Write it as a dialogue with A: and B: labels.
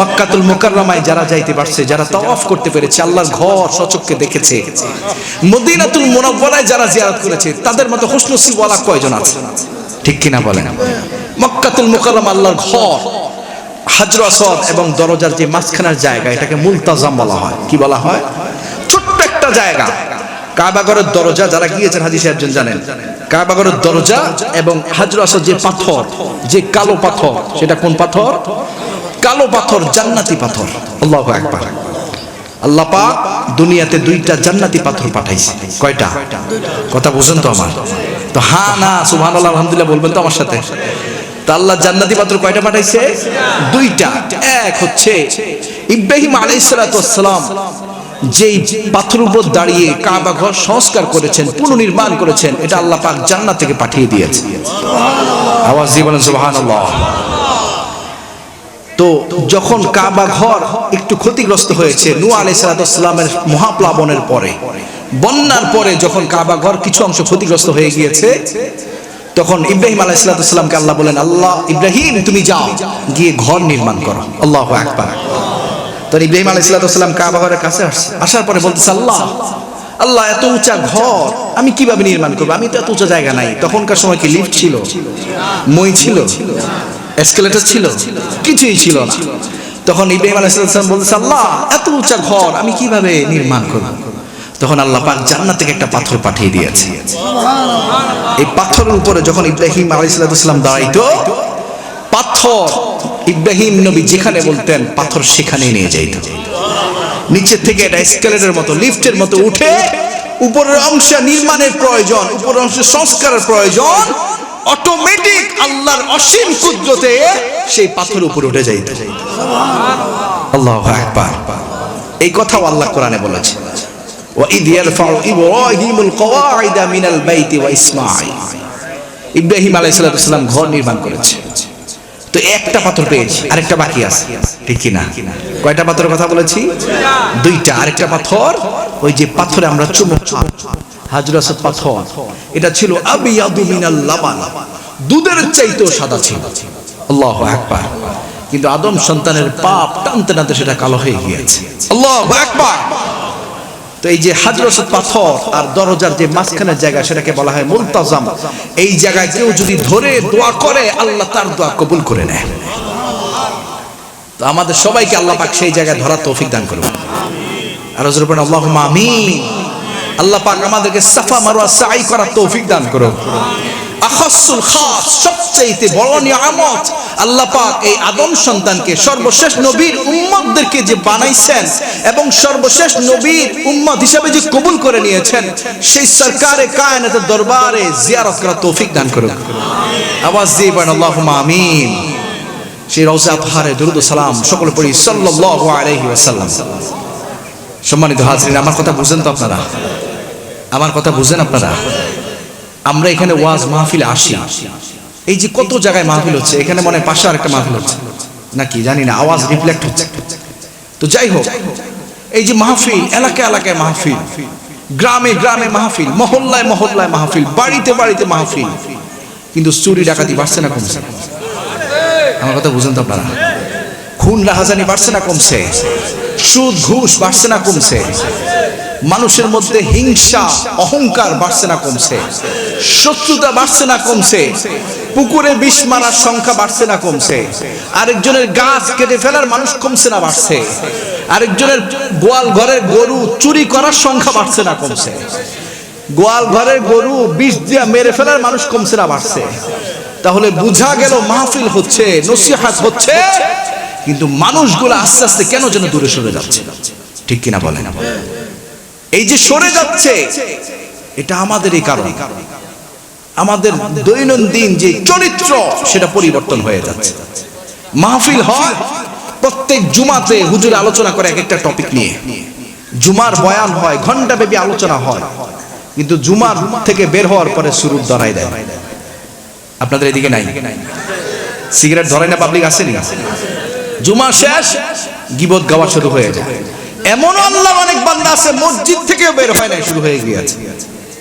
A: মক্কাতুল মুকাররমায় যারা যাইতে পারছে, যারা তাওয়াফ করতে পেরেছে, আল্লাহর ঘর সচক্ষে দেখেছে, মদিনাতুল মুনাওয়ারায় যারা জিয়ারত করেছে, তাদের মতো খুশনসিব ওয়ালা কয়জন আছে? ঠিক কিনা বলেন? মক্কাতুল মুকাররমা আল্লাহর ঘর, হাজর আসওয়াদ এবং দরজার যে মাঝখানের জায়গা, এটাকে মুলতাজাম বলা হয়। কি বলা হয়? ছোট্ট একটা জায়গা। কাবাগরের দরজা, যারা গিয়েছেন হাদিসে একজন জানেন, কাবাগরের দরজা এবং হাজর আসওয়াদ যে পাথর, যে কালো পাথর, সেটা কোন পাথর? কালো পাথর, জান্নাতি পাথর। আল্লাহু আকবার। আল্লাহ পাক দুনিয়াতে দুইটা জান্নাতি পাথর পাঠাইছে। কয়টা? কথা বুঝেন তো আমার? তো হ্যাঁ না সুবহানাল্লাহ আলহামদুলিল্লাহ বলবেন তো আমার সাথে? তা আল্লাহ জান্নাতি পাথর কয়টা পাঠাইছে? দুইটা। এক হচ্ছে ইব্রাহিম আলাইহিস সালাতু ওয়াস সালাম যেই পাথরের উপর দাঁড়িয়ে কাবা ঘর সংস্কার করেছেন, পুনর্নির্মাণ করেছেন, এটা আল্লাহ পাক জান্নাত থেকে পাঠিয়ে দিয়েছে। আওয়াজ দিয়ে বলেন সুবহানাল্লাহ। তো যখন কাবা ঘর একটু ক্ষতিগ্রস্ত হয়েছে নূহ আলাইহিস সালামের মহাপ্লাবনের পরে, বন্যার পরে যখন কাবা ঘর কিছু অংশ ক্ষতিগ্রস্ত হয়ে গিয়েছে, তখন ইব্রাহিম আলাইহিস সালামকে আল্লাহ বলেন, আল্লাহ ইব্রাহিম তুমি যাও, গিয়ে ঘর নির্মাণ করো। আল্লাহু আকবার। তো ইব্রাহিম আলাইহিস সালাম কাবা ঘরের কাছে আসার পরে বলতেছে, আল্লাহ এত উঁচা ঘর আমি কিভাবে নির্মাণ করবো? আমি তো এত উঁচা জায়গা নাই। তখনকার সময় কি লিফট ছিল? মই ছিল? এসকেলেটর ছিল? কিছুই ছিল না। তখন ইব্রাহিম আলাইহিস সালাম বলতেছে, আল্লাহ এত উঁচা ঘর আমি কিভাবে নির্মাণ করব? তখন আল্লাহ পাক জান্নাত থেকে একটা পাথর পাঠিয়ে দিয়েছে। এই পাথরের উপরে যখন ইব্রাহিম আলাইহিস সালাম দাঁড়াইতো, পাথর ইব্রাহিম নবী যেখানে বলতেন পাথর সেখানেই নিয়ে যাইত। নিচে থেকে এটা এসকেলেটরের মতো, লিফটের মতো উঠে উপরের অংশ নির্মাণের প্রয়োজন, উপরের অংশ সংস্কারের প্রয়োজন, অটোমেটিক আল্লাহর অসীম কুদরতে সেই পাথর উপরে উঠে যাইত। আল্লাহু আকবার। এই কথাও আল্লাহ কোরআনে বলেছে, ওয়া ইয ইয়ারফাউ ইব্রাহিমুল কওয়াইদা মিনাল বাইতি ওয়া ইসমাঈল। ইব্রাহিম আলাইহিস সালাম ঘর নির্মাণ করেছে, তো একটা পাথর পেয়েছি, আরেকটা বাকি আছে। ঠিক কি না? কয়টা পাথরের কথা বলেছি? দুইটা। আরেকটা পাথর, ওই যে পাথরে আমরা চুমু খাই, হাজর আসওয়াদ পাথর, এটা ছিল আবিয়াদু মিনাল লাবান, দুধের চাইতেও সাদা ছিল। আল্লাহু আকবার। কিন্তু আদম সন্তানের পাপ টানতে টানতে সেটা কালো হয়ে গিয়েছে। আল্লাহু আকবার। তো এই যে হাজর আসওয়াদ পাথর আর দরজার যে মাঝখানের জায়গা, সেটাকে বলা হয় মুলতাজাম। এই জায়গায় কেউ যদি ধরে দোয়া করে, আল্লাহ তার দোয়া কবুল করে নেয়। তো আমাদের সবাইকে আল্লাহ পাক সেই জায়গায় ধরার তৌফিক দান করুন। আর জোরে বলেন আল্লাহুম্মা আমিন। আল্লাহ পাক আমাদেরকে সাফা মারওয়া সাই করার তৌফিক দান করুন। আখাসুল খাস, সবচেয়ে বড় নিয়ামত আল্লাহ পাক এই আদম সন্তানকে, সর্বশেষ নবীর উম্মতদেরকে যে বানাইছেন এবং সর্বশেষ নবীর উম্মত হিসেবে যে কবুল করে নিয়েছেন, সেই সরকারে কায়নাতের দরবারে জিয়ারত করার তৌফিক দান করুন। আওয়াজ দিয়ে বলেন আল্লাহুম্মা আমিন। সেই রওজা আতহারে দুরূদ ও সালাম সকলে পড়ি সাল্লাল্লাহু আলাইহি ওয়াসাল্লাম। সম্মানিত হাজরিন, আমার কথা বুঝেন তো আপনারা? আমার কথা বুঝেন আপনারা? আমরা এখানে ওয়াজ মাহফিলে আসি, এই যে কত জায়গায় মাহফিল হচ্ছে, এখানে মনে হয় পাশে আরেকটা মাহফিল হচ্ছে নাকি জানি না, আওয়াজ রিফ্লেক্ট হচ্ছে। তো যাই হোক, এই যে মাহফিল, এলাকায় এলাকায় মাহফিল, গ্রামে গ্রামে মাহফিল, মহল্লায় মহল্লায় মাহফিল, বাড়িতে বাড়িতে মাহফিল, কিন্তু চুরি ডাকাতি বাড়ছে না কমছে? আমার কথা বুঝেন তো আপনারা? খুন রাহাজানি বাড়ছে না কমছে? সুদ ঘুষ বাড়ছে না কমছে? মানুষের মধ্যে হিংসা অহংকার বাড়ছে না কমছে? শত্রুতা বাড়ছে না কমছে? পুকুরে বিষ মারার সংখ্যা বাড়ছে না কমছে? আরেকজনের গাছ কেটে ফেলার মানুষ কমছে না বাড়ছে? আরেকজনের গোয়াল ঘরের গরু চুরি করার সংখ্যা বাড়ছে না কমছে? গোয়াল ঘরের গরু বিষ দিয়ে মেরে ফেলার মানুষ কমছে না বাড়ছে? তাহলে বোঝা গেল মাহফিল হচ্ছে, নসিহত হচ্ছে, কিন্তু মানুষগুলো আস্তে আস্তে কেন যেন দূরে সরে যাচ্ছে। ঠিক কিনা বলেন? এই যে সরে যাচ্ছে, এটা আমাদেরই কারণ। আমাদের দৈনন্দিন যে চরিত্র, সেটা পরিবর্তন হয়ে যাচ্ছে। মাহফিল হয়, প্রত্যেক জুমাতে হুজুর আলোচনা করে এক একটা টপিক নিয়ে, জুমার বয়ান হয়, ঘন্টাব্যাপী আলোচনা হয়, কিন্তু জুমার থেকে বের হওয়ার পরে সুরুত ধরাই দেয়। আপনাদের এদিকে নাই? সিগারেট ধরাই না পাবলিক আসেনি? জুমা শেষ, গীবত গাওয়া শুরু হয়ে যায়। এমন আল্লাহ অনেক বান্দা আছে মসজিদ থেকেও বের হয় না, শুরু হয়ে গিয়েছে।